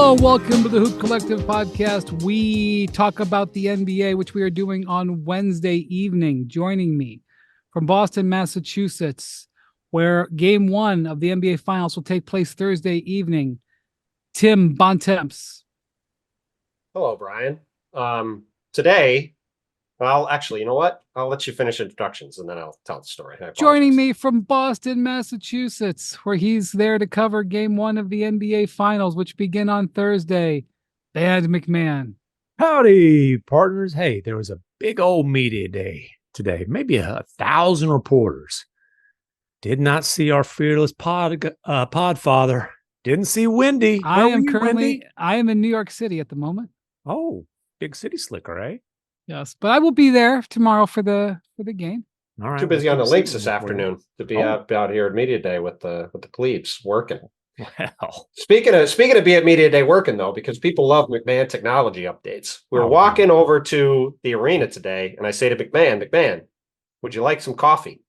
Hello, welcome to the Hoop Collective podcast. We talk about the NBA, which we are doing on Wednesday evening. Joining me from Boston, Massachusetts, where game one of the NBA Finals will take place Thursday evening, Tim Bontemps. Hello, Brian. Today, well, actually, you know what? I'll let you finish introductions and then I'll tell the story. Joining me from Boston, Massachusetts, where he's there to cover game one of the NBA Finals, which begin on Thursday, Dan MacMahon. Howdy, partners. Hey, there was a big old media day today, maybe 1,000 reporters. Did not see our fearless podfather. Didn't see Wendy. I am in New York City at the moment. Oh, big city slicker, eh? Yes, but I will be there tomorrow for the game. All right. Too busy on the links this afternoon to be out here at Media Day with the plebes working. Well, Speaking of being at Media Day working though, because people love MacMahon technology updates. We were walking over to the arena today, and I say to MacMahon, would you like some coffee?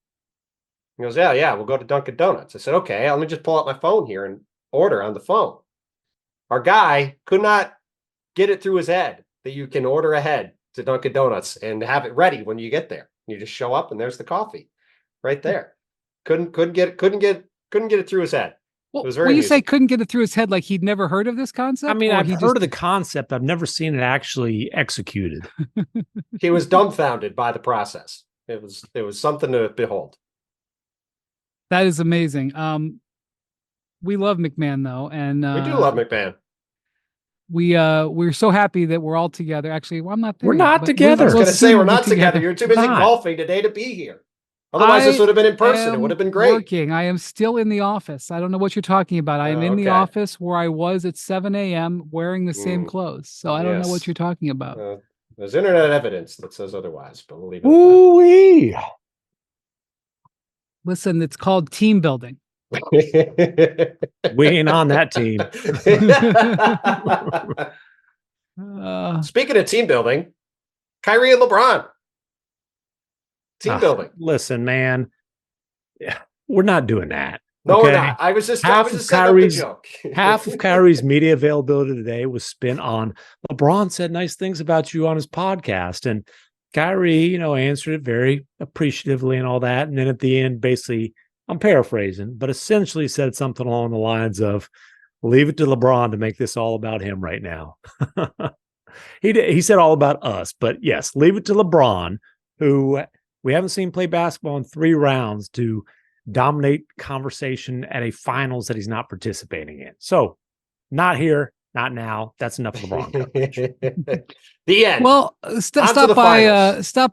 He goes, yeah, we'll go to Dunkin' Donuts. I said, okay, let me just pull out my phone here and order on the phone. Our guy could not get it through his head that you can order ahead to Dunkin' Donuts and have it ready when you get there. You just show up and there's the coffee right there. Couldn't get it through his head. Well, It was very when you amusing. say couldn't get it through his head, like he'd never heard of this concept? I mean, or I've he heard of the concept. I've never seen it actually executed. He was dumbfounded by the process. It was something to behold. That is amazing. We love MacMahon though, and We do love MacMahon. We're so happy that we're all together. Actually, well, I'm not there. We're yet, not but together. I was we'll going to say soon we're be not together. You're too busy Not. golfing today to be here. Otherwise, this would have been in person. It would have been great. Working. I am still in the office. I don't know what you're talking about. I am in the okay. office where I was at 7 a.m. wearing the same clothes. So I don't know what Yes. you're talking about. There's internet evidence that says otherwise, but we'll leave it at Ooh-wee. Listen, it's called team building. that. We ain't on that team. Speaking of team building, Kyrie and LeBron. Team building. Listen, man, we're not doing that. No, okay? we're not. I was just setting up the joke. Half of Kyrie's media availability today was spent on LeBron said nice things about you on his podcast. And Kyrie, answered it very appreciatively and all that. And then at the end, basically, I'm paraphrasing, but essentially said something along the lines of, leave it to LeBron to make this all about him right now. He said all about us, but yes, leave it to LeBron, who we haven't seen play basketball in 3 rounds, to dominate conversation at a finals that he's not participating in. So not here, not now. That's enough of LeBron coverage. The end. Well, stop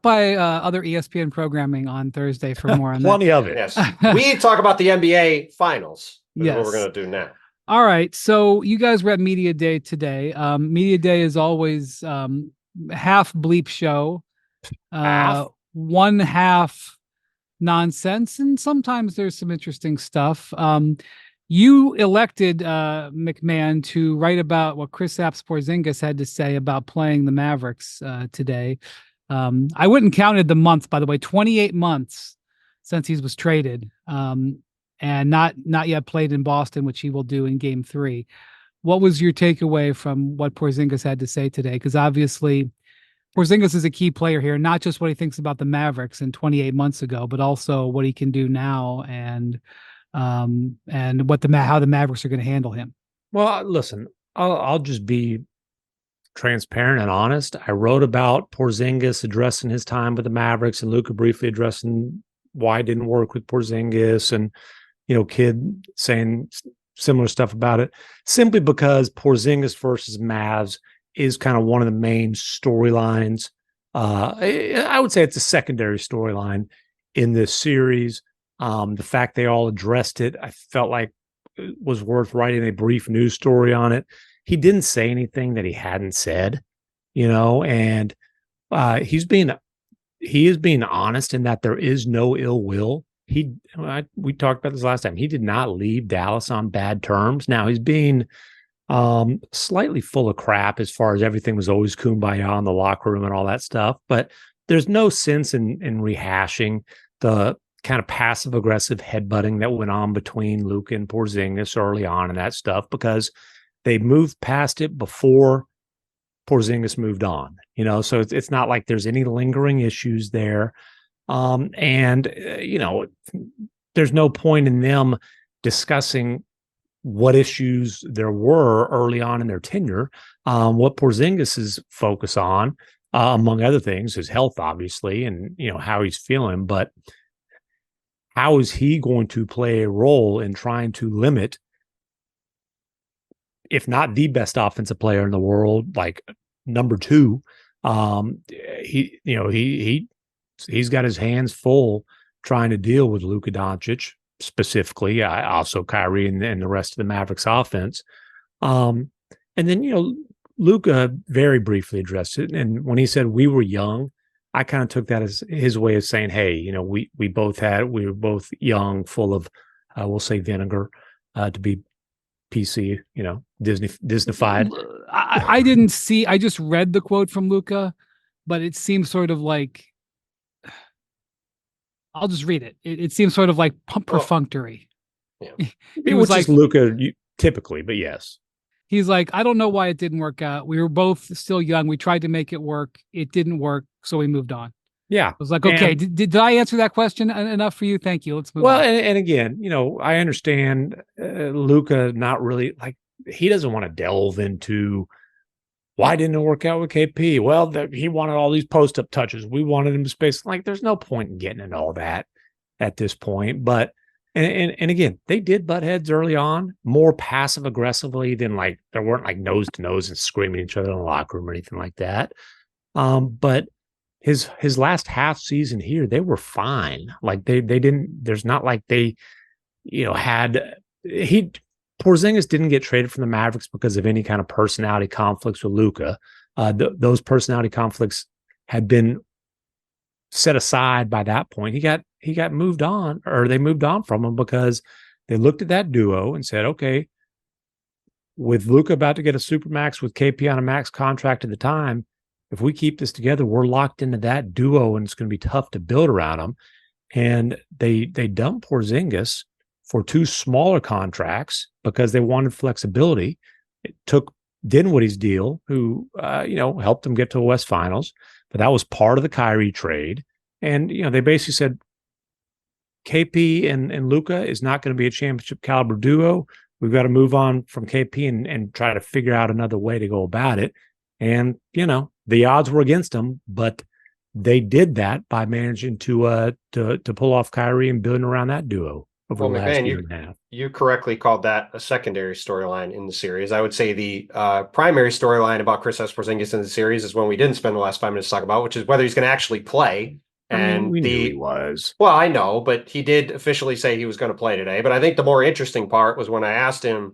by other ESPN programming on Thursday for more on Plenty that. of it. Yes. We talk about the NBA finals. That's Yes. what we're going to do now. All right. So you guys were at Media Day today. Media Day is always half bleep show, one half nonsense, and sometimes there's some interesting stuff. You elected MacMahon to write about what Kristaps Porzingis had to say about playing the Mavericks today. I went and counted the months, by the way, 28 months since he was traded. And not yet played in Boston, which he will do in game 3. What was your takeaway from what Porzingis had to say today? Because obviously Porzingis is a key player here, not just what he thinks about the Mavericks in 28 months ago, but also what he can do now and how the Mavericks are going to handle him. Well, listen, I'll just be transparent and honest. I wrote about Porzingis addressing his time with the Mavericks and Luka briefly addressing why it didn't work with Porzingis, and Kid saying similar stuff about it, simply because Porzingis versus Mavs is kind of one of the main storylines. I would say it's a secondary storyline in this series. The fact they all addressed it, I felt like it was worth writing a brief news story on it. He didn't say anything that he hadn't said, and he is being honest in that there is no ill will. We talked about this last time. He did not leave Dallas on bad terms. Now he's being slightly full of crap as far as everything was always kumbaya in the locker room and all that stuff. But there's no sense in rehashing the kind of passive aggressive headbutting that went on between Luka and Porzingis early on and that stuff, because they moved past it before Porzingis moved on, so it's not like there's any lingering issues there. There's no point in them discussing what issues there were early on in their tenure. What Porzingis is focused on, among other things, his health, obviously, and how he's feeling. But how is he going to play a role in trying to limit, if not the best offensive player in the world, like number two? He's got his hands full trying to deal with Luka Doncic specifically, also Kyrie and the rest of the Mavericks offense. And then, Luka very briefly addressed it. And when he said we were young, I kind of took that as his way of saying, hey, we were both young, full of, we'll say vinegar, to be PC, Disney-fied. I just read the quote from Luka, but it seems sort of like, I'll just read it. It seems sort of like perfunctory. Yeah. It was like Luka typically, but yes. He's like, I don't know why it didn't work out. We were both still young. We tried to make it work. It didn't work, so we moved on. Yeah. I was like, okay, did I answer that question enough for you? Thank you. Let's move on. Well, and again, I understand Luka not really, like, he doesn't want to delve into why didn't it work out with KP? Well, he wanted all these post-up touches. We wanted him to space. Like, there's no point in getting into all that at this point. But, and again, they did butt heads early on, more passive-aggressively than, like, there weren't, like, nose-to-nose and screaming at each other in the locker room or anything like that. But his last half season here, they were fine. Like, they didn't, there's not like they, Porzingis didn't get traded from the Mavericks because of any kind of personality conflicts with Luka. Those personality conflicts had been set aside by that point. He got moved on, or they moved on from him because they looked at that duo and said, okay, with Luka about to get a supermax with KP on a max contract at the time, if we keep this together, we're locked into that duo and it's going to be tough to build around them. And they dumped Porzingis for two smaller contracts because they wanted flexibility. It took Dinwiddie's deal, who helped them get to a West Finals, but that was part of the Kyrie trade. And they basically said KP and Luka is not going to be a championship caliber duo. We've got to move on from KP and try to figure out another way to go about it. And the odds were against them, but they did that by managing to pull off Kyrie and building around that duo. Well, MacMahon, you correctly called that a secondary storyline in the series. I would say the primary storyline about Kristaps Porzingis in the series is one we didn't spend the last 5 minutes talking about, which is whether he's going to actually play. And we knew he was. Well, I know, but he did officially say he was going to play today. But I think the more interesting part was when I asked him,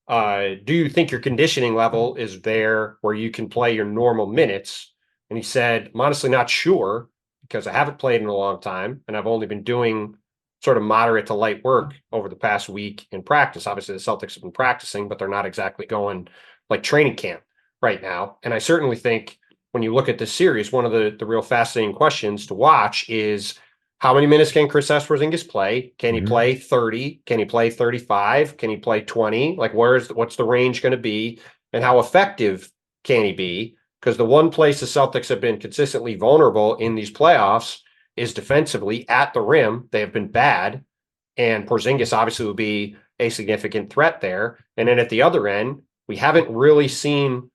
do you think your conditioning level is there where you can play your normal minutes? And he said, I'm honestly not sure because I haven't played in a long time and I've only been doing sort of moderate to light work over the past week in practice. Obviously, the Celtics have been practicing, but they're not exactly going like training camp right now. And I certainly think when you look at this series, one of the real fascinating questions to watch is how many minutes can Kristaps Porzingis play? Can he play 30? Can he play 35? Can he play 20? Like, what's the range going to be? And how effective can he be? Because the one place the Celtics have been consistently vulnerable in these playoffs is defensively at the rim. They have been bad, and Porzingis obviously will be a significant threat there. And then at the other end, we haven't really seen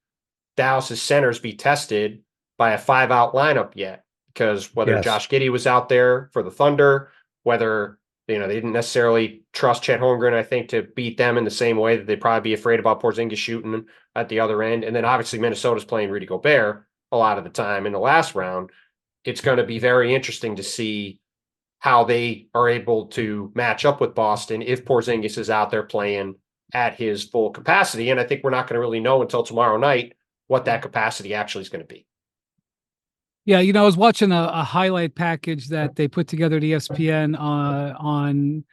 Dallas's centers be tested by a 5-out lineup yet, because whether Josh Giddey was out there for the Thunder, whether they didn't necessarily trust Chet Holmgren, I think, to beat them in the same way that they'd probably be afraid about Porzingis shooting at the other end. And then obviously Minnesota's playing Rudy Gobert a lot of the time in the last round. It's going to be very interesting to see how they are able to match up with Boston if Porzingis is out there playing at his full capacity. And I think we're not going to really know until tomorrow night what that capacity actually is going to be. Yeah, I was watching a highlight package that they put together at ESPN on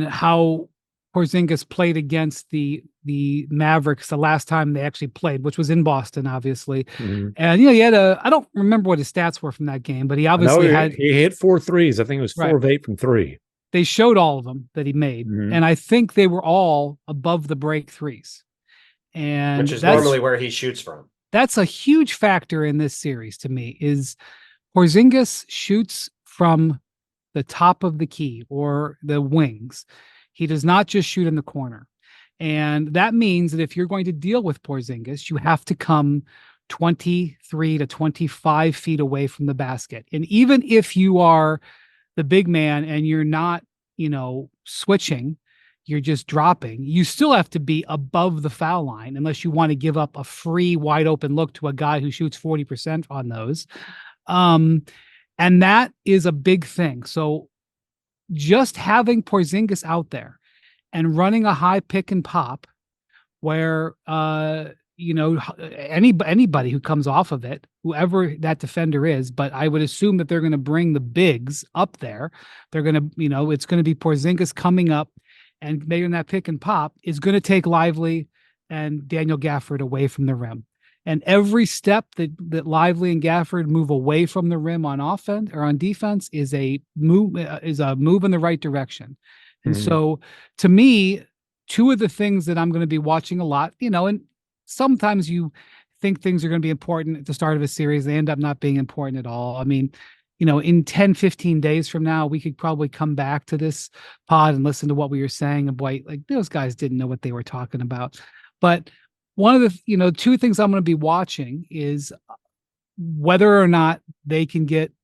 how Porzingis played against the Mavericks the last time they actually played, which was in Boston, obviously. Mm-hmm. And he had I don't remember what his stats were from that game, but he obviously he hit 4 threes. I think it was 4 of 8 from 3. They showed all of them that he made, and I think they were all above the break threes. And which is normally where he shoots from. That's a huge factor in this series to me. Is Porzingis shoots from the top of the key or the wings. He does not just shoot in the corner. And that means that if you're going to deal with Porzingis, you have to come 23 to 25 feet away from the basket. And even if you are the big man and you're not, switching, you're just dropping, you still have to be above the foul line unless you want to give up a free wide open look to a guy who shoots 40% on those. And that is a big thing. So just having Porzingis out there and running a high pick and pop where, anybody who comes off of it, whoever that defender is, but I would assume that they're going to bring the bigs up there. They're going to, it's going to be Porzingis coming up and making that pick and pop is going to take Lively and Daniel Gafford away from the rim. And every step that Lively and Gafford move away from the rim on offense or on defense is a move in the right direction. And so to me, two of the things that I'm going to be watching a lot, and sometimes you think things are going to be important at the start of a series. They end up not being important at all. I mean, in 10, 15 days from now, we could probably come back to this pod and listen to what we were saying. And boy, like those guys didn't know what they were talking about. But one of the, two things I'm going to be watching is whether or not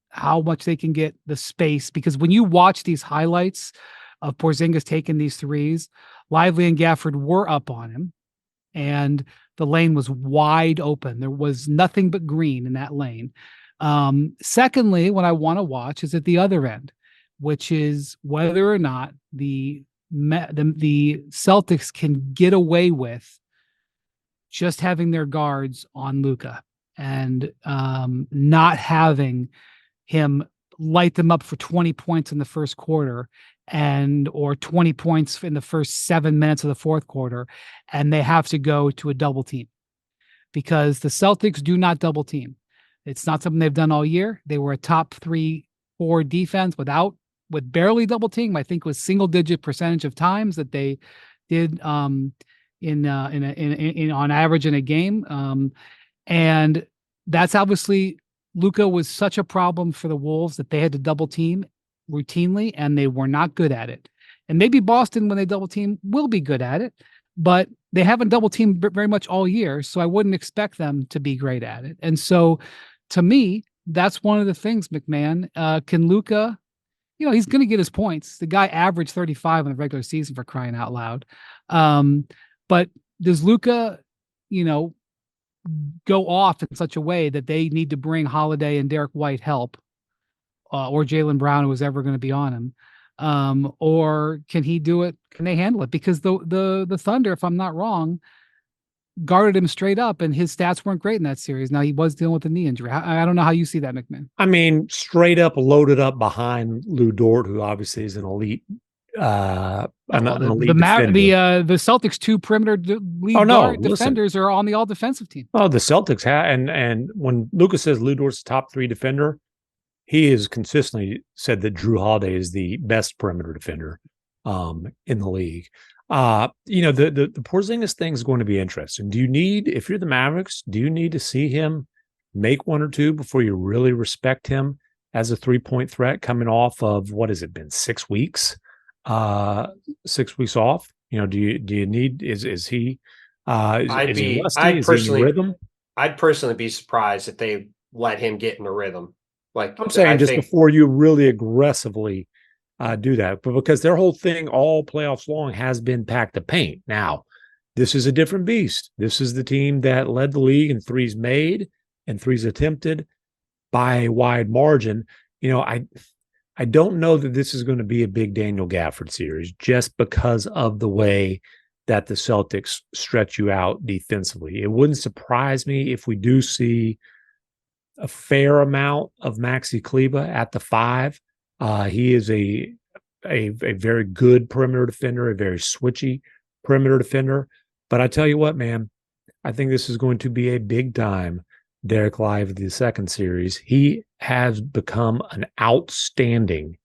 how much they can get the space. Because when you watch these highlights of Porzingis taking these threes, Lively and Gafford were up on him and the lane was wide open. There was nothing but green in that lane. Secondly, what I want to watch is at the other end, which is whether or not the Celtics can get away with just having their guards on Luka and not having him light them up for 20 points in the first quarter or 20 points in the first 7 minutes of the fourth quarter, and they have to go to a double team because the Celtics do not double team. It's not something they've done all year. They were a top 3-4 defense with barely double team. I think it was single digit percentage of times that they did on average in a game. And that's obviously Luka was such a problem for the Wolves that they had to double team routinely and they were not good at it. And maybe Boston, when they double team, will be good at it, but they haven't double teamed very much all year. So I wouldn't expect them to be great at it. And so to me, that's one of the things, MacMahon, can Luka, he's going to get his points. The guy averaged 35 in the regular season for crying out loud. But does Luka, go off in such a way that they need to bring Holiday and Derek White help, or Jaylen Brown, who was ever going to be on him? Or can he do it? Can they handle it? Because the Thunder, if I'm not wrong, guarded him straight up, and his stats weren't great in that series. Now he was dealing with a knee injury. I don't know how you see that, MacMahon. I mean, straight up loaded up behind Lou Dort, who obviously is an elite. The Celtics 2 perimeter defenders are on the all defensive team. Oh, the Celtics and when Luka says Lou Dort's top 3 defender, he has consistently said that Drew Holiday is the best perimeter defender in the league. The Porzingis thing is going to be interesting. If you're the Mavericks, do you need to see him make 1 or 2 before you really respect him as a 3-point threat coming off of, what has it been, 6 weeks? 6 weeks off? Do you need, is he rhythm? I'd personally be surprised if they let him get in a rhythm. Like I'm saying, before you really aggressively do that, but because their whole thing all playoffs long has been pack the paint. Now, this is a different beast. This is the team that led the league in threes made and threes attempted by a wide margin. I don't know that this is going to be a big Daniel Gafford series just because of the way that the Celtics stretch you out defensively. It wouldn't surprise me if we do see a fair amount of Maxi Kleber at the 5. He is a very good perimeter defender, a very switchy perimeter defender. But I tell you what, man, I think this is going to be a big time Derek Lively, the second series. He has become an outstanding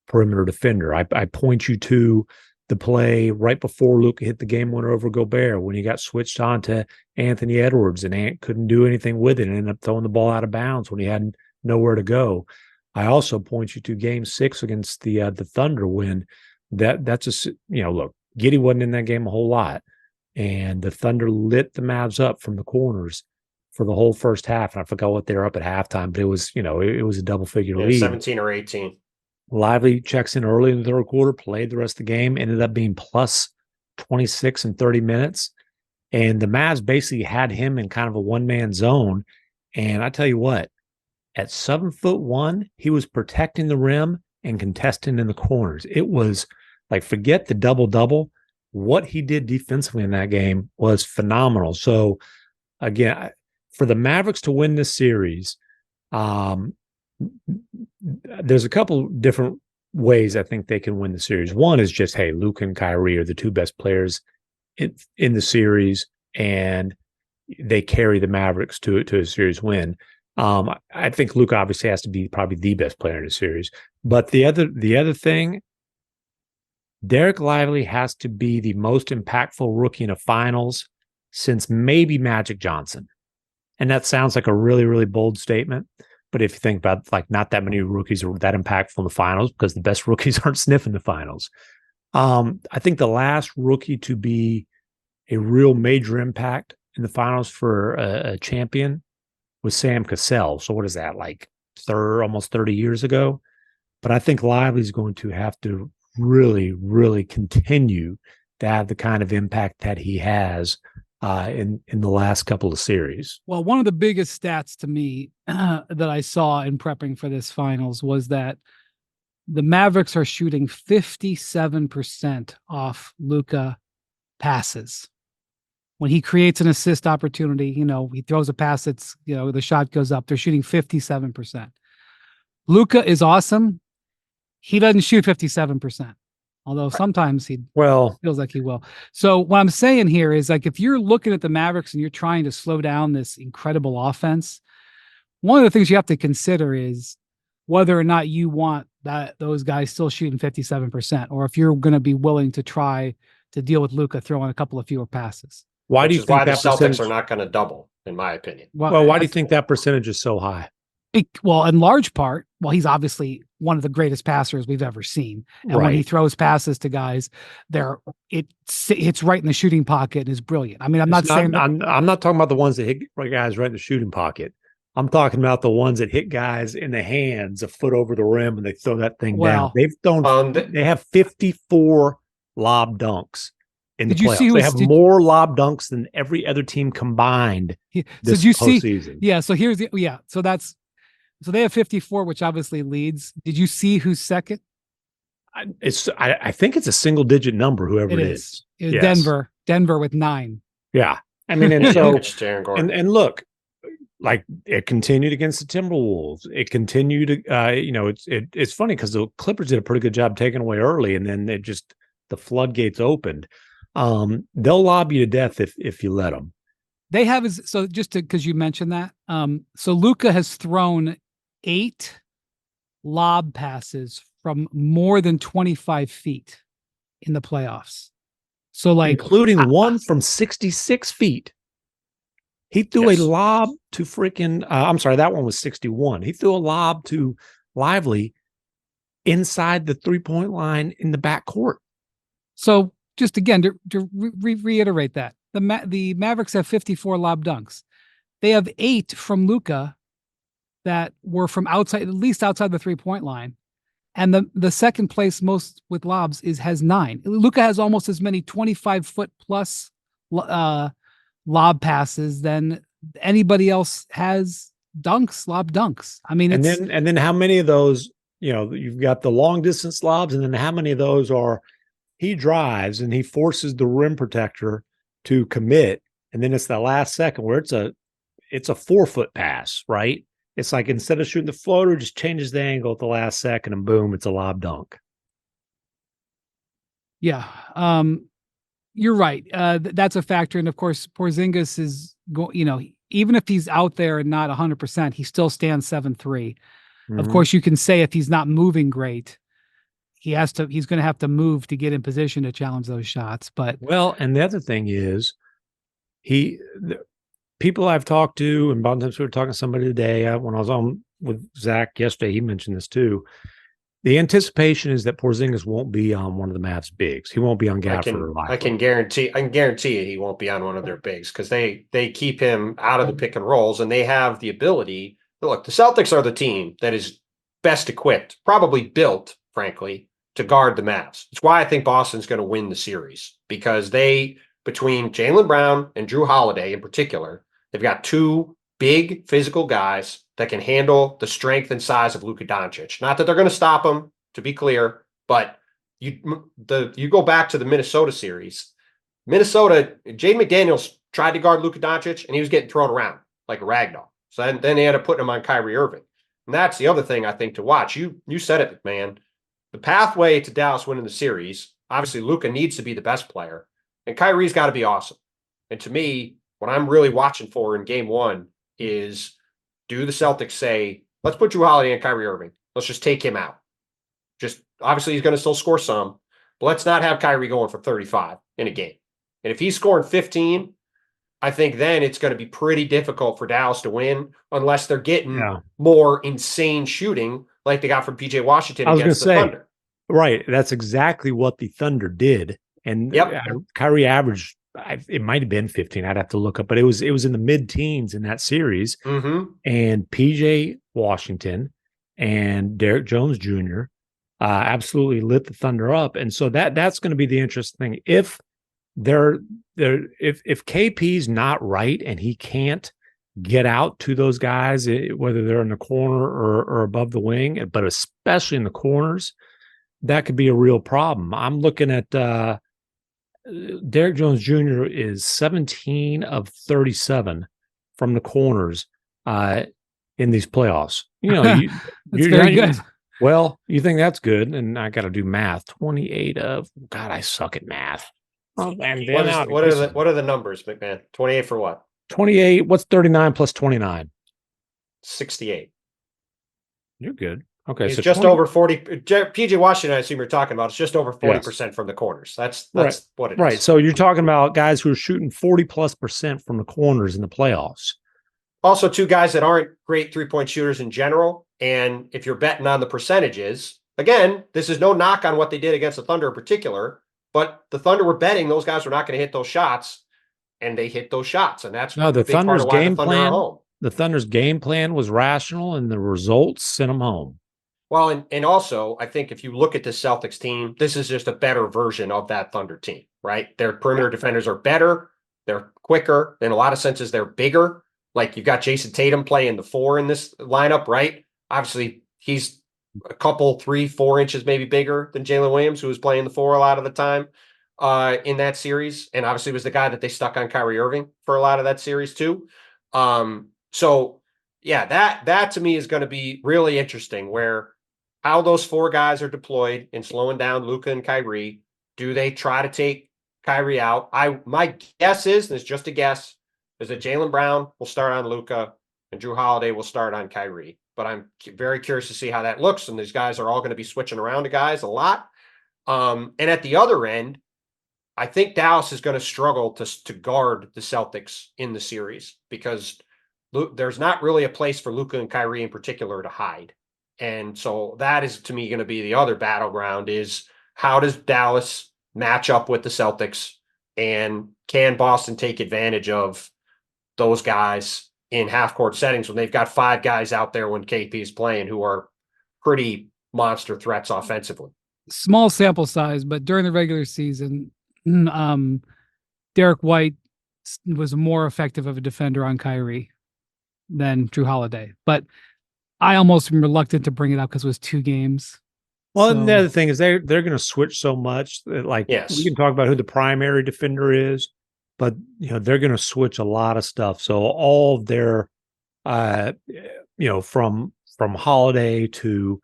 perimeter defender. I point you to the play right before Luka hit the game winner over Gobert when he got switched on to Anthony Edwards and Ant couldn't do anything with it and ended up throwing the ball out of bounds when he had nowhere to go. I also point you to Game 6 against the Thunder when that's look, Giddey wasn't in that game a whole lot, and the Thunder lit the Mavs up from the corners for the whole first half. And I forgot what they were up at halftime, but it was it was a double figure lead, 17 or 18. Lively checks in early in the third quarter, played the rest of the game, ended up being plus 26 in 30 minutes. And the Mavs basically had him in kind of a one-man zone. And I tell you what, at 7'1", he was protecting the rim and contesting in the corners. It was like, forget the double-double. What he did defensively in that game was phenomenal. So, again, for the Mavericks to win this series, there's a couple different ways I think they can win the series. One is just, hey, Luka and Kyrie are the two best players in the series, and they carry the Mavericks to a series win. I think Luka obviously has to be probably the best player in the series. But the other thing, Derek Lively has to be the most impactful rookie in a finals since maybe Magic Johnson. And that sounds like a really, really bold statement. But if you think about, like, not that many rookies are that impactful in the finals because the best rookies aren't sniffing the finals. I think the last rookie to be a real major impact in the finals for a champion was Sam Cassell. So what is that, like almost 30 years ago? But I think Lively's going to have to really, really continue to have the kind of impact that he has in the last couple of series. Well, one of the biggest stats to me that I saw in prepping for this finals was that the Mavericks are shooting 57% off Luka passes. When he creates an assist opportunity, he throws a pass, it's, the shot goes up. They're shooting 57%. Luka is awesome. He doesn't shoot 57%. Although sometimes he feels like he will. So what I'm saying here is, like, if you're looking at the Mavericks and you're trying to slow down this incredible offense, one of the things you have to consider is whether or not you want those guys still shooting 57%, or if you're going to be willing to try to deal with Luka throwing a couple of fewer passes. Why do you think the Celtics are not going to double, in my opinion? Well, why do you think that percentage is so high? In large part, he's obviously one of the greatest passers we've ever seen. And when he throws passes to guys, it's right in the shooting pocket and is brilliant. I mean, I'm not talking about the ones that hit guys right in the shooting pocket. I'm talking about the ones that hit guys in the hands a foot over the rim and they throw that thing down. They have 54 lob dunks in the playoffs. They have more lob dunks than every other team combined this postseason. So they have 54, which obviously leads. Did you see who's second? I think it's a single digit number, whoever it is. Yes. Denver with 9. Yeah. I mean, and so, and look, like, it continued against the Timberwolves. It continued, it's funny because the Clippers did a pretty good job taking away early, and then the floodgates opened. They'll lob you to death if you let them. They have, so just because you mentioned that, so Luka has thrown 8 lob passes from more than 25 feet in the playoffs. So, like, including one from 66 feet. He threw a lob to freaking, I'm sorry, that one was 61. He threw a lob to Lively inside the 3-point line in the backcourt. So, just again, to reiterate that, the Mavericks have 54 lob dunks. They have 8 from Luka that were from outside, at least outside the 3-point line. And the second place most with lobs has 9. Luka has almost as many 25-foot plus lob passes than anybody else has lob dunks. I mean, and then how many of those, you've got the long distance lobs, and then how many of those are he drives and he forces the rim protector to commit, and then it's the last second where it's a 4-foot pass, right? It's like, instead of shooting the floater, just changes the angle at the last second, and boom, it's a lob dunk. Yeah, you're right. That's a factor, and of course, Porzingis is even if he's out there and not 100%, he still stands 7'3". Mm-hmm. Of course, you can say if he's not moving great, he's going to have to move to get in position to challenge those shots. But and the other thing is people I've talked to, and Bontemps, we were talking to somebody today when I was on with Zach yesterday, he mentioned this too. The anticipation is that Porzingis won't be on one of the Mavs bigs. He won't be on Gafford or Lively. I can guarantee you he won't be on one of their bigs because they keep him out of the pick and rolls, and they have the ability. Look, the Celtics are the team that is best equipped, probably built, frankly, to guard the Mavs. It's why I think Boston's going to win the series, because between Jaylen Brown and Drew Holiday in particular, they've got two big physical guys that can handle the strength and size of Luka Doncic. Not that they're going to stop him, to be clear, but you go back to the Minnesota series. Minnesota, Jaden McDaniels tried to guard Luka Doncic, and he was getting thrown around like a ragdoll. So then they ended up putting him on Kyrie Irving. And that's the other thing I think to watch. You said it, McMahon. The pathway to Dallas winning the series, obviously Luka needs to be the best player, and Kyrie's got to be awesome. And to me, what I'm really watching for in game one is, do the Celtics say, let's put Drew Holiday and Kyrie Irving. Let's just take him out. Just obviously he's going to still score some, but let's not have Kyrie going for 35 in a game. And if he's scoring 15, I think then it's going to be pretty difficult for Dallas to win unless they're getting more insane shooting like they got from PJ Washington against the Thunder. Right. That's exactly what the Thunder did. And Kyrie averaged, it might have been 15. I'd have to look up, but it was in the mid-teens in that series. Mm-hmm. And PJ Washington and Derek Jones Jr. Absolutely lit the Thunder up. And so that's going to be the interesting thing. If KP's not right and he can't get out to those guys, whether they're in the corner or above the wing, but especially in the corners, that could be a real problem. I'm looking at Derek Jones Jr. is 17 of 37 from the corners in these playoffs. That's very good. Well, you think that's good, and I got to do math. 28 of God, I suck at math. Oh, man, what are the numbers, McMahon? 28 for what? 28. What's 39 plus 29? 68. You're good. Okay, he's so just over 40. PJ Washington, I assume you're talking about, it's just over 40% from the corners. That's right. What it is. Right. So you're talking about guys who are shooting 40+% from the corners in the playoffs. Also, two guys that aren't great three-point shooters in general. And if you're betting on the percentages, again, this is no knock on what they did against the Thunder in particular, but the Thunder were betting those guys were not going to hit those shots, and they hit those shots. And that's the Thunder's game plan. Home. The Thunder's game plan was rational, and the results sent them home. Well, and also, I think if you look at the Celtics team, this is just a better version of that Thunder team, right? Their perimeter defenders are better. They're quicker. In a lot of senses, they're bigger. Like, you've got Jason Tatum playing the 4 in this lineup, right? Obviously, he's a couple, 3-4 inches maybe bigger than Jalen Williams, who was playing the 4 a lot of the time in that series. And obviously was the guy that they stuck on Kyrie Irving for a lot of that series too. So, yeah, that to me is going to be really interesting, where how those 4 guys are deployed in slowing down Luka and Kyrie. Do they try to take Kyrie out? My guess is, and it's just a guess, is that Jaylen Brown will start on Luka and Drew Holiday will start on Kyrie. But I'm very curious to see how that looks. And these guys are all going to be switching around to guys a lot. And at the other end, I think Dallas is going to struggle to guard the Celtics in the series, because there's not really a place for Luka and Kyrie in particular to hide. And so that is, to me, going to be the other battleground, is how does Dallas match up with the Celtics, and can Boston take advantage of those guys in half-court settings when they've got 5 guys out there when KP is playing who are pretty monster threats offensively. Small sample size, but during the regular season, Derek White was more effective of a defender on Kyrie than Drew Holiday. But I almost am reluctant to bring it up because it was 2 games. Well, and the other thing is they're going to switch so much that, like, we can talk about who the primary defender is, but they're going to switch a lot of stuff. So all of their, from Holiday to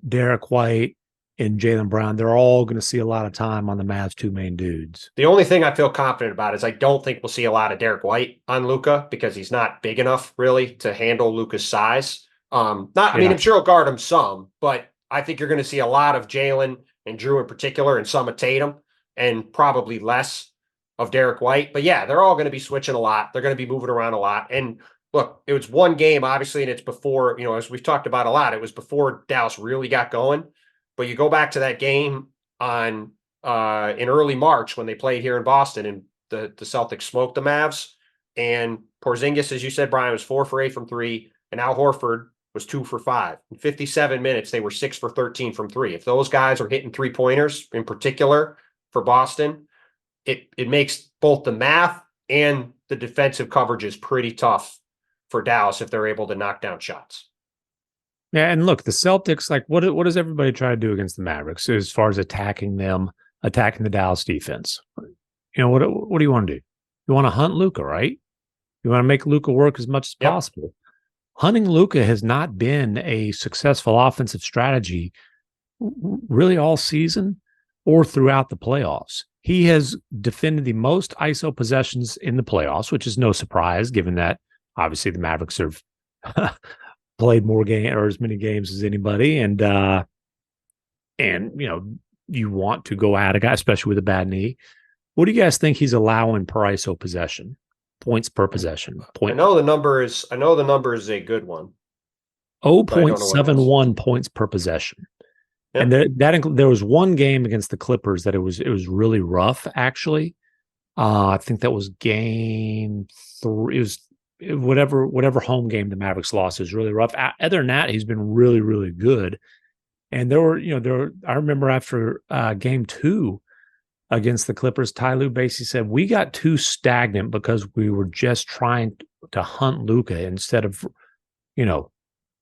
Derek White and Jaylen Brown, they're all going to see a lot of time on the Mavs' 2 main dudes. The only thing I feel confident about is I don't think we'll see a lot of Derek White on Luka, because he's not big enough really to handle Luka's size. I mean, I'm sure he'll guard him some, but I think you're going to see a lot of Jalen and Drew in particular, and some of Tatum, and probably less of Derek White. But yeah, they're all going to be switching a lot. They're going to be moving around a lot. And look, it was one game, obviously, and it's before, as we've talked about a lot, it was before Dallas really got going. But you go back to that game on in early March when they played here in Boston, and the Celtics smoked the Mavs. And Porzingis, as you said, Brian, was 4 for 8 from 3, and Al Horford was 2 for 5. In 57 minutes, they were 6 for 13 from 3. If those guys are hitting 3-pointers in particular for Boston, it makes both the math and the defensive coverages pretty tough for Dallas if they're able to knock down shots. Yeah, and look, the Celtics, like what does everybody try to do against the Mavericks as far as attacking the Dallas defense? What do you want to do? You want to hunt Luka, right? You want to make Luka work as much as possible. Hunting Luka has not been a successful offensive strategy really all season or throughout the playoffs. He has defended the most ISO possessions in the playoffs, which is no surprise given that obviously the Mavericks have played more game or as many games as anybody. And you want to go at a guy, especially with a bad knee. What do you guys think he's allowing per ISO possession? Points per possession. I know the number is a good one. 0.71 points per possession. Yep. And there was one game against the Clippers that it was really rough, actually. I think that was game 3. It was whatever home game the Mavericks lost is really rough. Other than that, he's been really, really good. And I remember after game 2 against the Clippers, Ty Lue basically said, we got too stagnant because we were just trying to hunt Luka instead of,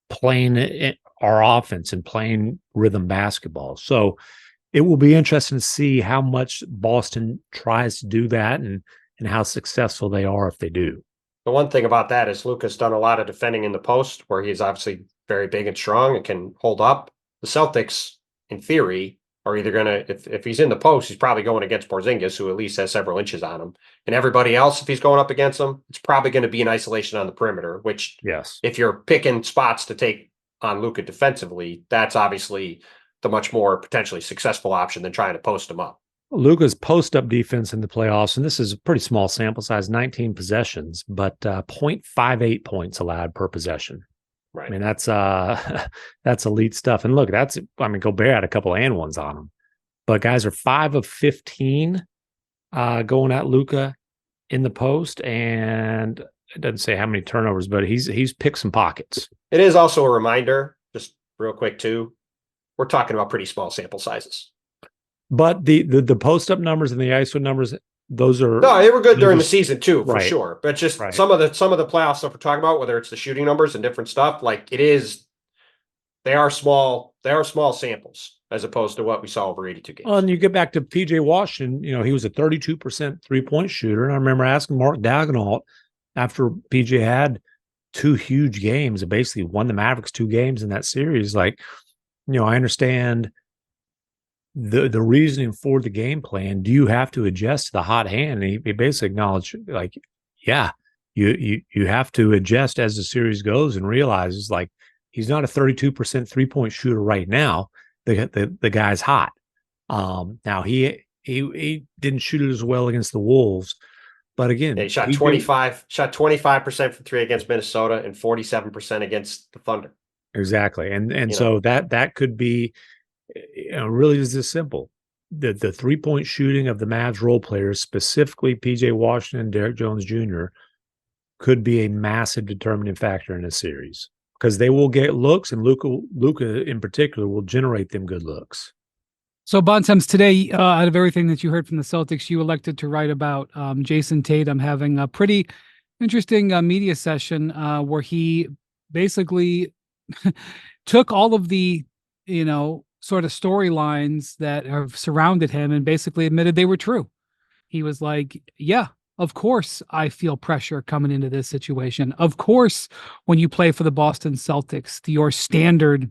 playing our offense and playing rhythm basketball. So it will be interesting to see how much Boston tries to do that and how successful they are if they do. The one thing about that is Luka's done a lot of defending in the post where he's obviously very big and strong and can hold up. The Celtics, in theory, are either going to, if he's in the post, he's probably going against Porzingis, who at least has several inches on him. And everybody else, if he's going up against him, it's probably going to be in isolation on the perimeter, which, yes, if you're picking spots to take on Luka defensively, that's obviously the much more potentially successful option than trying to post him up. Luka's post-up defense in the playoffs, and this is a pretty small sample size, 19 possessions, but 0.58 points allowed per possession. Right. I mean, that's elite stuff. And look, Gobert had a couple and ones on him. But guys are 5 of 15 going at Luka in the post, and it doesn't say how many turnovers, but he's picked some pockets. It is also a reminder, just real quick too, we're talking about pretty small sample sizes. But the post-up numbers and the ISO numbers, those are they were good during the season too, for right. sure. But just some of the playoff stuff we're talking about, whether it's the shooting numbers and different stuff, like they are small samples as opposed to what we saw over 82 games. Well, and you get back to PJ Washington, he was a 32% 3-point shooter. And I remember asking Mark Daigneault after PJ had 2 huge games and basically won the Mavericks 2 games in that series. Like, I understand the reasoning for the game plan. Do you have to adjust to the hot hand? And he basically acknowledged, like, yeah, you have to adjust as the series goes and realizes, like, he's not a 32% 3-point shooter right now. The guy's hot. Now he didn't shoot it as well against the Wolves, but again, he shot 25% from 3 against Minnesota and 47% against the Thunder. Exactly, and so that could be. Really is this simple. The 3-point shooting of the Mavs role players, specifically PJ Washington and Derek Jones Jr., could be a massive determining factor in this series because they will get looks, and Luka in particular will generate them good looks. So, Bontemps, today, out of everything that you heard from the Celtics, you elected to write about Jason Tatum having a pretty interesting media session where he basically took all of the, sort of storylines that have surrounded him and basically admitted they were true. He was like, yeah, of course I feel pressure coming into this situation. Of course, when you play for the Boston Celtics, your standard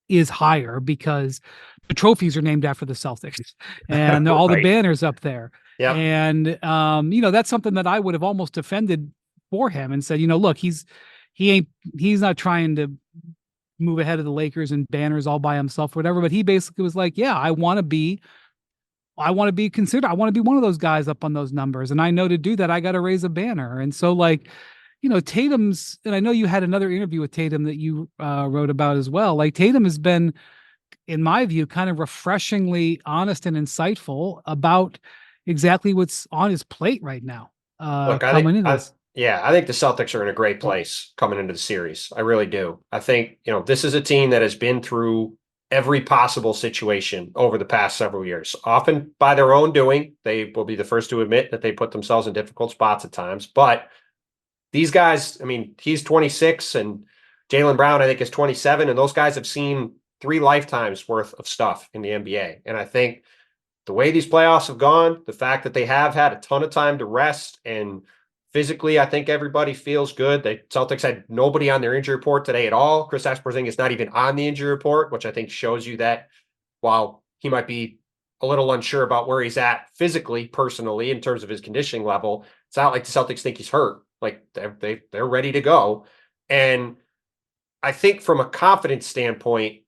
is higher because the trophies are named after the Celtics and all the banners up there. Yeah. And, that's something that I would have almost defended for him and said, look, he's not trying to move ahead of the Lakers and banners all by himself, or whatever. But he basically was like, yeah, I want to be considered. I want to be one of those guys up on those numbers. And I know to do that, I got to raise a banner. And so like, Tatum's, and I know you had another interview with Tatum that you wrote about as well. Like Tatum has been, in my view, kind of refreshingly honest and insightful about exactly what's on his plate right now. Look, I think the Celtics are in a great place coming into the series. I really do. I think, this is a team that has been through every possible situation over the past several years, often by their own doing. They will be the first to admit that they put themselves in difficult spots at times. But these guys, I mean, he's 26 and Jaylen Brown, I think, is 27. And those guys have seen 3 lifetimes worth of stuff in the NBA. And I think the way these playoffs have gone, the fact that they have had a ton of time to rest, and physically, I think everybody feels good. The Celtics had nobody on their injury report today at all. Kristaps Porzingis is not even on the injury report, which I think shows you that while he might be a little unsure about where he's at physically, personally, in terms of his conditioning level, it's not like the Celtics think he's hurt. Like they're ready to go. And I think from a confidence standpoint,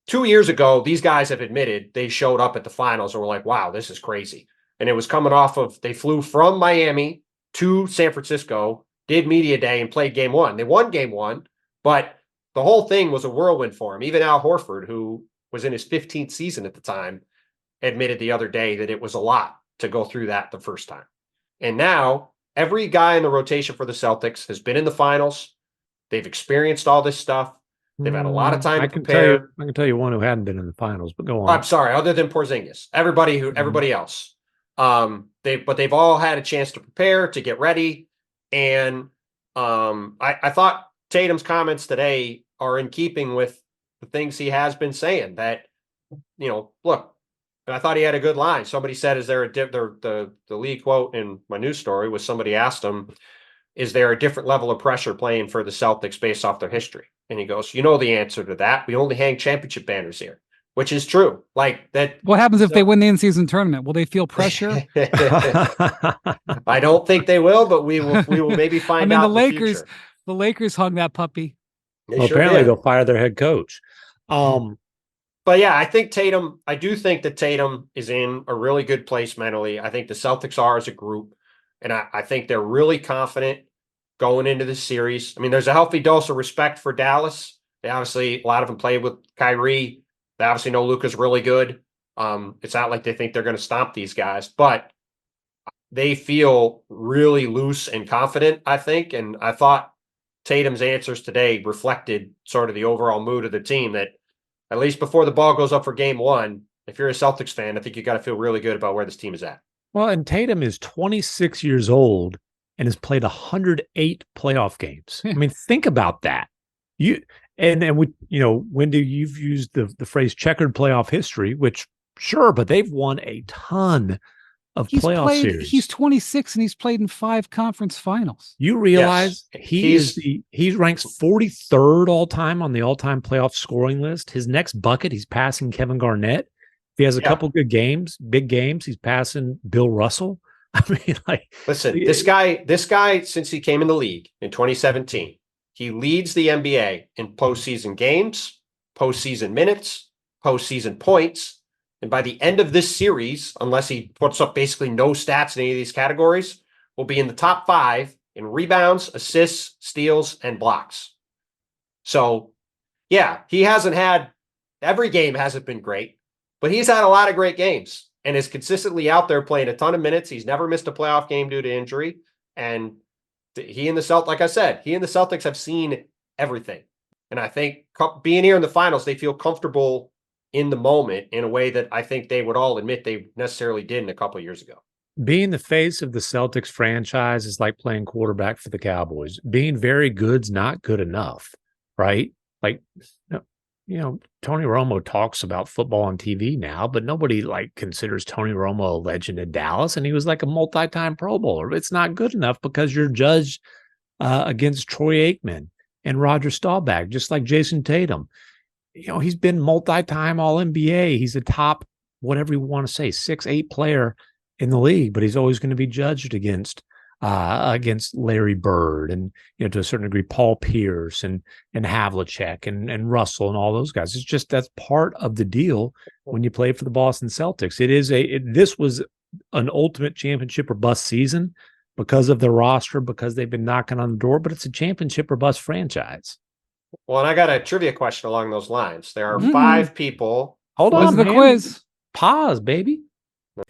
2 years ago, these guys have admitted they showed up at the finals and were like, wow, this is crazy. And it was coming off of, they flew from Miami to San Francisco, did media day, and played game 1. They won game 1, but the whole thing was a whirlwind for him. Even Al Horford, who was in his 15th season at the time, admitted the other day that it was a lot to go through that the first time. And now every guy in the rotation for the Celtics has been in the finals. They've experienced all this stuff. They've had a lot of time to prepare. I can tell you one who hadn't been in the finals, but go on. I'm sorry, other than Porzingis, everybody else. They've all had a chance to prepare, to get ready. And I thought Tatum's comments today are in keeping with the things he has been saying. That, look, I thought he had a good line. Somebody said, "Is there the lead quote in my news story was somebody asked him, is there a different level of pressure playing for the Celtics based off their history?" And he goes, "You know the answer to that. We only hang championship banners here," which is true. Like that. What happens if they win the in-season tournament? Will they feel pressure? I don't think they will, but we will maybe find out. The Lakers hung that puppy. Apparently they'll fire their head coach. But yeah, I do think that Tatum is in a really good place mentally. I think the Celtics are as a group, and I think they're really confident going into this series. I mean, there's a healthy dose of respect for Dallas. They obviously, a lot of them played with Kyrie. They obviously know Luka's really good. It's not like they think they're going to stomp these guys, but they feel really loose and confident, I think. And I thought Tatum's answers today reflected sort of the overall mood of the team, that at least before the ball goes up for game 1, if you're a Celtics fan, I think you got to feel really good about where this team is at. Well, and Tatum is 26 years old and has played 108 playoff games. I mean, think about that. Wendy, you've used the phrase checkered playoff history, which sure, but they've won a ton of playoff series. He's 26 and he's played in 5 conference finals. You realize he ranks 43rd all time on the all-time playoff scoring list. His next bucket, he's passing Kevin Garnett. If he has a couple good games, big games, he's passing Bill Russell. I mean, listen, this guy, since he came in the league in 2017, he leads the NBA in postseason games, postseason minutes, postseason points. And by the end of this series, unless he puts up basically no stats in any of these categories, will be in the top 5 in rebounds, assists, steals, and blocks. So, yeah, every game hasn't been great, but he's had a lot of great games and is consistently out there playing a ton of minutes. He's never missed a playoff game due to injury. And he and the Celtics have seen everything. And I think being here in the finals, they feel comfortable in the moment in a way that I think they would all admit they necessarily didn't a couple of years ago. Being the face of the Celtics franchise is like playing quarterback for the Cowboys. Being very good's not good enough, right? Like, Tony Romo talks about football on TV now, but nobody considers Tony Romo a legend in Dallas, and he was like a multi-time Pro Bowler. It's not good enough because you're judged against Troy Aikman and Roger Staubach, just like Jason Tatum. He's been multi-time All-NBA. He's a top, whatever you want to say, 6'8" player in the league, but he's always going to be judged against against Larry Bird and, to a certain degree, Paul Pierce and Havlicek and Russell and all those guys. It's just that's part of the deal when you play for the Boston Celtics. This was an ultimate championship or bust season because of the roster, because they've been knocking on the door, but it's a championship or bust franchise. Well, and I got a trivia question along those lines. There are 5 people. Hold What's on, the man. quiz? Pause, baby.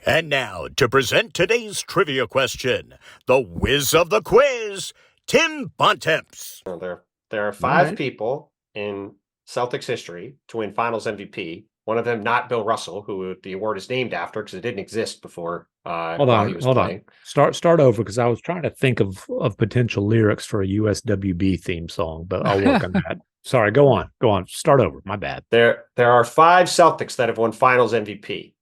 And now, to present today's trivia question, the whiz of the quiz, Tim Bontemps. There are 5 people in Celtics history to win Finals MVP. One of them not Bill Russell, who the award is named after because it didn't exist before. Hold on. Start over, because I was trying to think of potential lyrics for a USWB theme song, but I'll work on that. Sorry, go on. Start over. My bad. There are 5 Celtics that have won Finals MVP.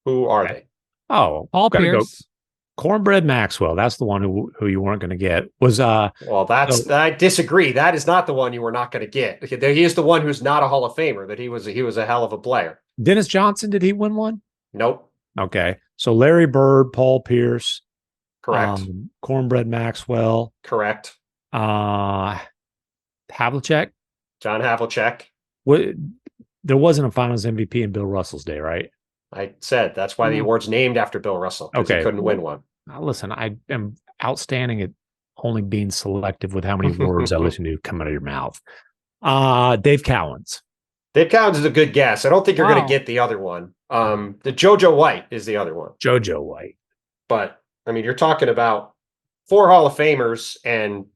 Who are they? Oh, Paul Pierce. Cornbread Maxwell. That's the one who you weren't going to get. I disagree. That is not the one you were not going to get. He is the one who's not a Hall of Famer. That he was a hell of a player. Dennis Johnson. Did he win one? Nope. Okay, so Larry Bird, Paul Pierce, correct. Cornbread Maxwell, correct. Havlicek, John Havlicek. There wasn't a Finals MVP in Bill Russell's day, right? I said that's why the award's named after Bill Russell, because he couldn't win one. Listen, I am outstanding at only being selective with how many words I listen to come out of your mouth. Dave Cowens. Dave Cowens is a good guess. I don't think you're going to get the other one. The JoJo White is the other one. JoJo White. But I mean, you're talking about 4 Hall of Famers and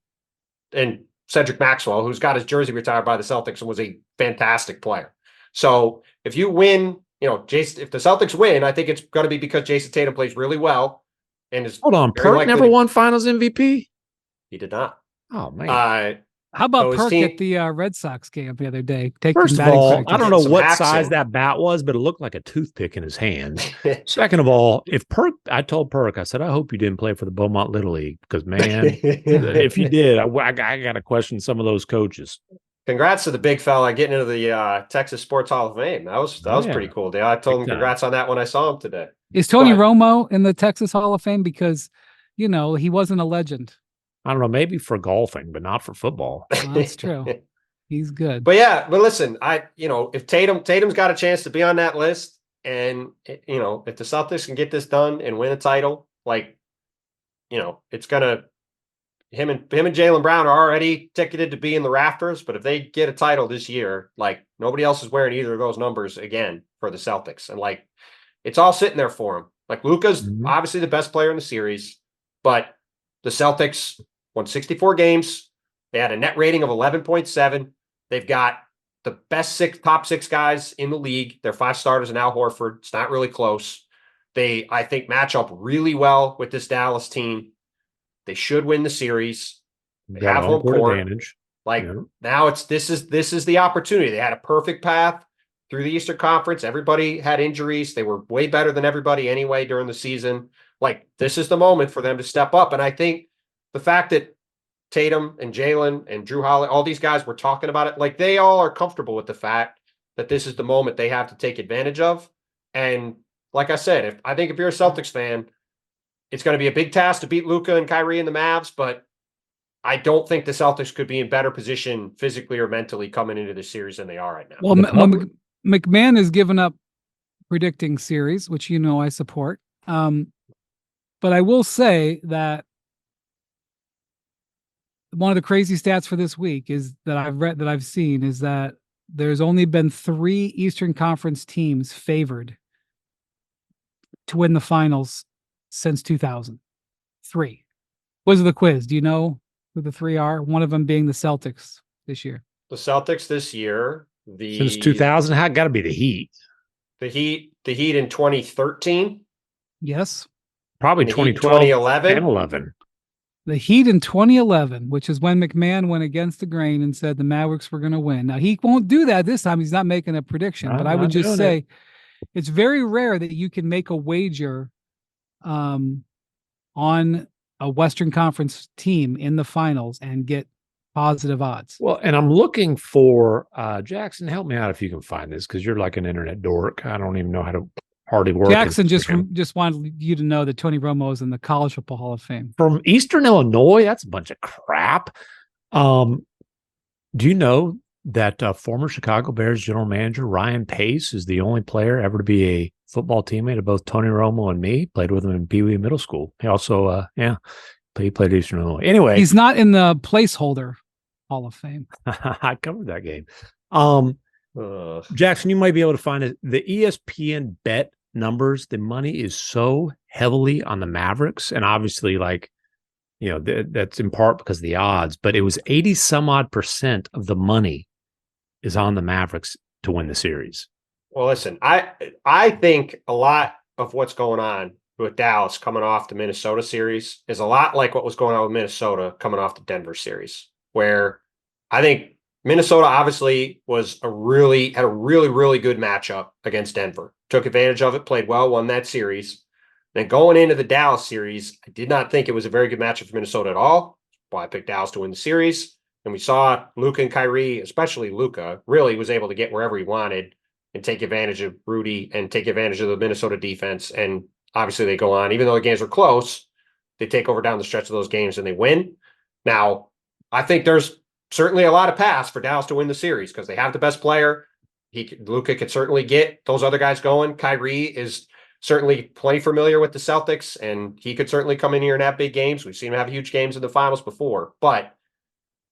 Cedric Maxwell, who's got his jersey retired by the Celtics and was a fantastic player. So if you win, if the Celtics win, I think it's going to be because Jason Tatum plays really well. And is hold on, Perk never won Finals MVP. He did not. Oh man. How about Perk at the Red Sox game the other day? First of all, I don't know what size that bat was, but it looked like a toothpick in his hand. Second of all, I told Perk, I said, I hope you didn't play for the Beaumont Little League, because man, if you did, I got to question some of those coaches. Congrats to the big fella getting into the Texas Sports Hall of Fame. That was pretty cool. I told him congrats on that when I saw him today. Is Tony Romo in the Texas Hall of Fame? Because, he wasn't a legend. I don't know, maybe for golfing, but not for football. Well, that's true. He's good. But listen, if Tatum's got a chance to be on that list, and if the Celtics can get this done and win a title, it's gonna. Him and Jaylen Brown are already ticketed to be in the rafters, but if they get a title this year, nobody else is wearing either of those numbers again for the Celtics, and it's all sitting there for him. Luka's obviously the best player in the series, but the Celtics won 64 games. They had a net rating of 11.7. They've got the best top 6 guys in the league. Their 5 starters and Al Horford. It's not really close. They, I think, match up really well with this Dallas team. They should win the series. They have home court advantage. Now this is the opportunity. They had a perfect path through the Eastern Conference. Everybody had injuries. They were way better than everybody anyway during the season. This is the moment for them to step up. And I think the fact that Tatum and Jaylen and Drew Holiday, all these guys were talking about it, they all are comfortable with the fact that this is the moment they have to take advantage of. And like I said, if you're a Celtics fan, it's going to be a big task to beat Luka and Kyrie and the Mavs, but I don't think the Celtics could be in better position physically or mentally coming into this series than they are right now. Well, MacMahon has given up predicting series, which I support. But I will say that one of the crazy stats for this week is that I've seen is that there's only been 3 Eastern Conference teams favored to win the finals since 2000. 3. What's the quiz? Do you know who the 3 are? One of them being the Celtics this year. The Celtics this year. Since 2000, how got to be the Heat. The Heat in 2013. Yes. Probably 2012, 2011. 2011. The Heat in 2011, which is when MacMahon went against the grain and said the Mavericks were going to win. Now, he won't do that this time. He's not making a prediction. But I would just say it's very rare that you can make a wager on a Western Conference team in the finals and get positive odds. Well, and I'm looking for Jackson, help me out if you can find this, because you're like an internet dork. I don't even know hardly working. Jackson just wanted you to know that Tony Romo is in the College Football Hall of Fame. From Eastern Illinois, that's a bunch of crap. Do you know that former Chicago Bears general manager Ryan Pace is the only player ever to be a football teammate of both Tony Romo and me? Played with him in Pee Wee Middle School. He also, he played at Eastern Illinois. Anyway, he's not in the placeholder Hall of Fame. I covered that game. Jackson, you might be able to find it. The ESPN bet numbers, the money is so heavily on the Mavericks, and obviously, that's in part because of the odds, but it was 80 some odd % of the money is on the Mavericks to win the series. Well, listen, I think a lot of what's going on with Dallas coming off the Minnesota series is a lot like what was going on with Minnesota coming off the Denver series, where I think Minnesota obviously had a really, really good matchup against Denver, took advantage of it, played well, won that series. Then going into the Dallas series, I did not think it was a very good matchup for Minnesota at all. Well, I picked Dallas to win the series. And we saw Luka and Kyrie, especially Luka, really was able to get wherever he wanted and take advantage of Rudy and take advantage of the Minnesota defense. And obviously they go on, even though the games are close, they take over down the stretch of those games and they win. Now, I think there's certainly a lot of pass for Dallas to win the series because they have the best player. Luka could certainly get those other guys going. Kyrie is certainly plenty familiar with the Celtics, and he could certainly come in here and have big games. We've seen him have huge games in the finals before, but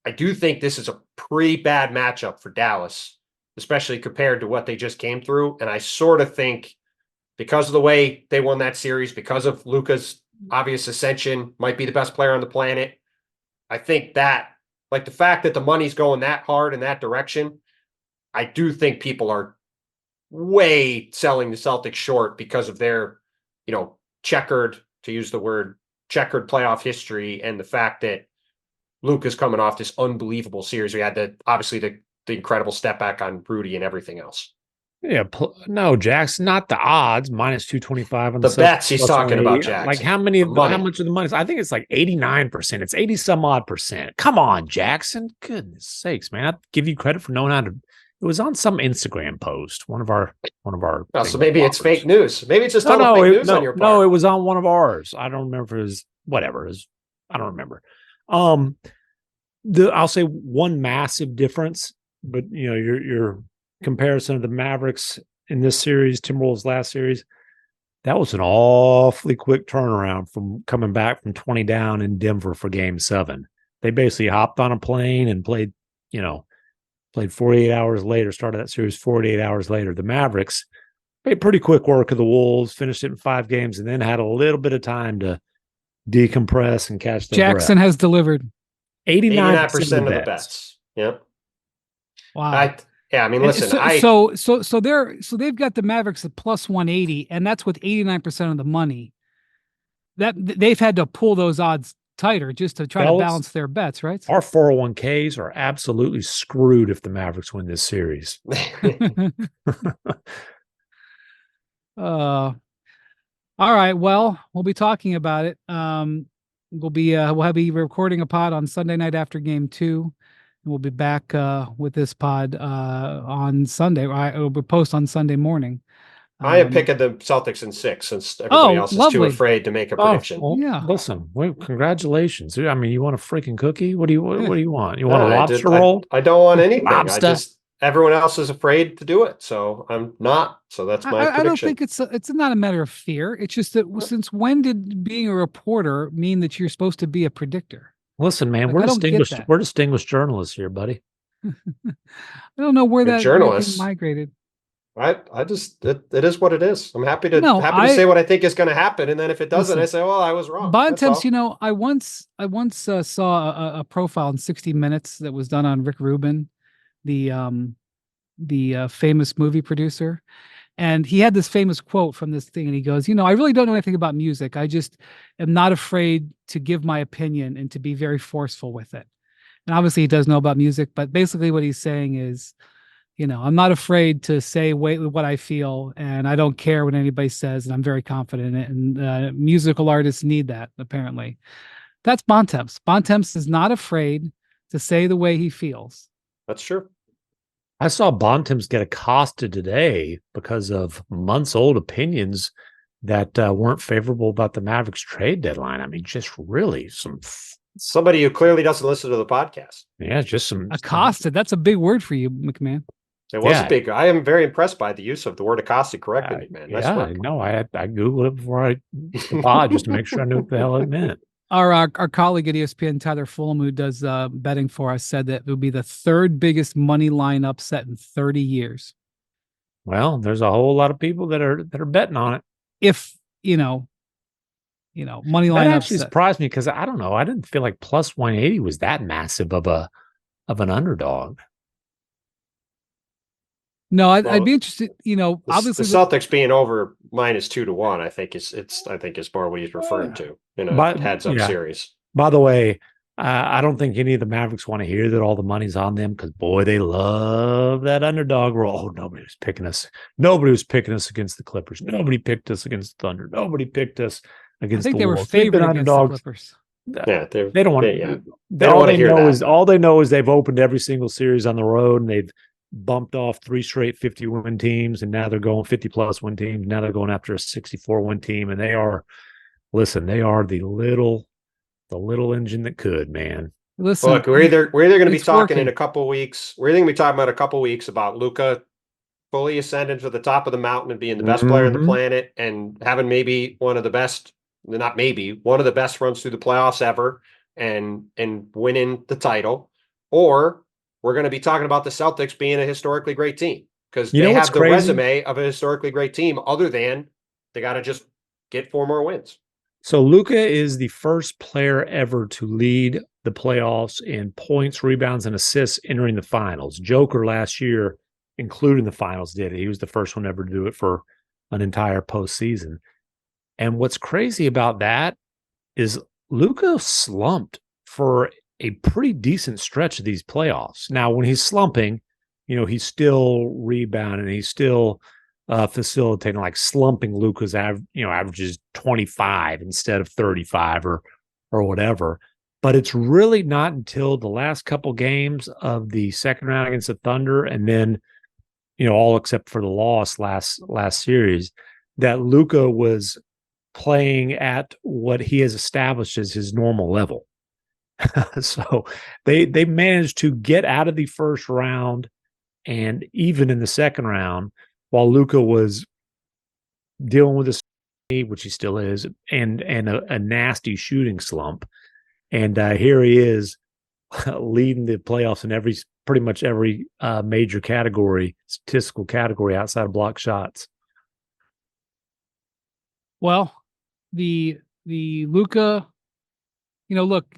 I do think this is a pretty bad matchup for Dallas, especially compared to what they just came through. And I sort of think because of the way they won that series, because of Luka's obvious ascension, might be the best player on the planet. I think that, like the fact that the money's going that hard in that direction, I do think people are way selling the Celtics short because of their, checkered, to use the word, checkered playoff history and the fact that Luka's coming off this unbelievable series. We had the incredible step back on Rudy and everything else. Yeah, no, Jackson, not the odds, minus 225 on the bets he's talking about, Jackson. Like how much of the money? I think it's like 89%. It's 80 some odd %. Come on, Jackson. Goodness sakes, man. I give you credit for knowing how to. It was on some Instagram post, one of our. Oh, so maybe it's fake news. Maybe it's just fake news on your part. No, it was on one of ours. I don't remember if it was whatever. I don't remember. I'll say one massive difference, but your comparison of the Mavericks in this series, Timberwolves last series, that was an awfully quick turnaround from coming back from 20 down in Denver for Game 7. They basically hopped on a plane and played 48 hours later, started that series 48 hours later. The Mavericks made pretty quick work of the Wolves, finished it in 5 games, and then had a little bit of time to decompress and catch their Jackson breath. has delivered 89% of the bets. Yep. Wow. Listen. So they've got the Mavericks at plus 180, and that's with 89% of the money. That they've had to pull those odds tighter just to try to balance their bets, right? Our 401ks are absolutely screwed if the Mavericks win this series. All right. Well, we'll be talking about it. We'll be recording a pod on Sunday night after Game 2, and we'll be back with this pod on Sunday. It'll be post on Sunday morning. I am picking the Celtics in 6 since everybody else is too afraid to make a prediction. Well, yeah. Listen, congratulations. I mean, you want a freaking cookie? What do you want? You want a lobster roll? I don't want anything. Lobster? Everyone else is afraid to do it, so I'm not. So that's my prediction. I don't think it's not a matter of fear. It's just that since when did being a reporter mean that you're supposed to be a predictor? Listen, man, we're distinguished journalists here, buddy. I don't know where that journalists migrated. I just it is what it is. I'm happy to say what I think is going to happen, and then if it doesn't, I say, well, I was wrong. Bontemps, I once saw a profile in 60 Minutes that was done on Rick Rubin, the famous movie producer, and he had this famous quote from this thing, and he goes, I really don't know anything about music. I just am not afraid to give my opinion and to be very forceful with it. And obviously, he does know about music, but basically, what he's saying is, I'm not afraid to say what I feel, and I don't care what anybody says, and I'm very confident in it. And musical artists need that, apparently. That's Bontemps. Bontemps is not afraid to say the way he feels. That's true. I saw Bontemps get accosted today because of months-old opinions that weren't favorable about the Mavericks trade deadline. I mean, just really somebody who clearly doesn't listen to the podcast. Yeah, just some accosted. That's a big word for you, MacMahon. It was a big. I am very impressed by the use of the word accosted correctly, MacMahon. Nice yeah, work. no, I Googled it before the pod just to make sure I knew what the hell it meant. Our colleague at ESPN, Tyler Fulham, who does betting for us, said that it would be the third biggest money line upset in 30 years. Well, there's a whole lot of people that are betting on it. If money line that actually upset. Surprised me because I don't know. I didn't feel like plus 180 was that massive of an underdog. No, I'd be interested. Obviously the Celtics being over minus 2-1, I think is more what he's referring to in a heads-up series. By the way, I don't think any of the Mavericks want to hear that all the money's on them because boy, they love that underdog role. Oh, nobody was picking us. Nobody was picking us against the Clippers. Nobody picked us against the Thunder. Nobody picked us against the Wolves. I think they were favored against the Clippers. Yeah, they don't want. Yeah. They don't want to hear that. All they know is they've opened every single series on the road and they've bumped off 3 straight 50-win teams, and now they're going 50-plus win teams. Now they're going after a 64-win team, and they are the little engine that could, man. Listen, look, we're either going to be talking in a couple weeks. We're going to be talking about a couple weeks about Luka fully ascending to the top of the mountain and being the best player on the planet, and having maybe one of the best runs through the playoffs ever, and winning the title, or we're going to be talking about the Celtics being a historically great team because they have the resume of a historically great team, other than they got to just get 4 more wins. So Luka is the first player ever to lead the playoffs in points, rebounds, and assists entering the finals. Joker last year, including the finals, did it. He was the first one ever to do it for an entire postseason. And what's crazy about that is Luka slumped for a pretty decent stretch of these playoffs. Now, when he's slumping, he's still rebounding. He's still facilitating. Like slumping, Luka's averages 25 instead of 35 or whatever. But it's really not until the last couple games of the second round against the Thunder, and then all except for the loss last series, that Luka was playing at what he has established as his normal level. So they managed to get out of the first round and even in the second round while Luka was dealing with which he still is, and a nasty shooting slump. And here he is leading the playoffs in pretty much every major statistical category outside of block shots. Well, the Luka, look,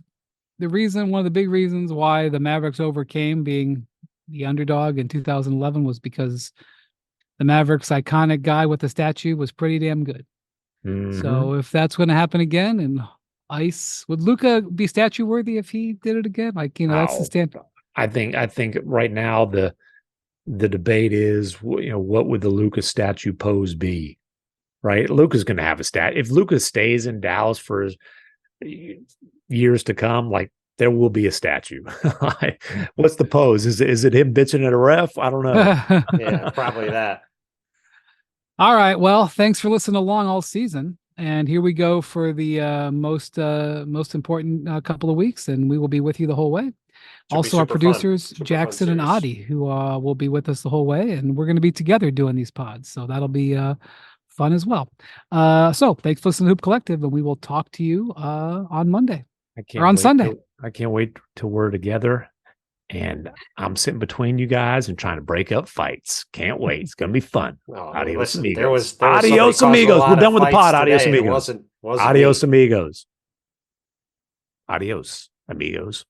one of the big reasons why the Mavericks overcame being the underdog in 2011 was because the Mavericks' iconic guy with the statue was pretty damn good. Mm-hmm. So if that's going to happen again, and would Luka be statue worthy if he did it again? That's the standard. I think right now the debate is, what would the Luka statue pose be? Right, Luka's going to have a stat. If Luka stays in Dallas for years to come, there will be a statue. What's the pose? Is it him bitching at a ref? I don't know. Yeah, probably that. All right. Well, thanks for listening along all season. And here we go for the most important couple of weeks, and we will be with you the whole way. Also, our producers, Jackson and Adi, who will be with us the whole way, and we're going to be together doing these pods. So that'll be fun as well. So thanks for listening to Hoop Collective, and we will talk to you on Monday or on Sunday. I can't wait till we're together, and I'm sitting between you guys and trying to break up fights. Can't wait. It's going to be fun. Adios, amigos. Adios, amigos. We're done with the pod. Adios, amigos. Adios, amigos. Adios, amigos.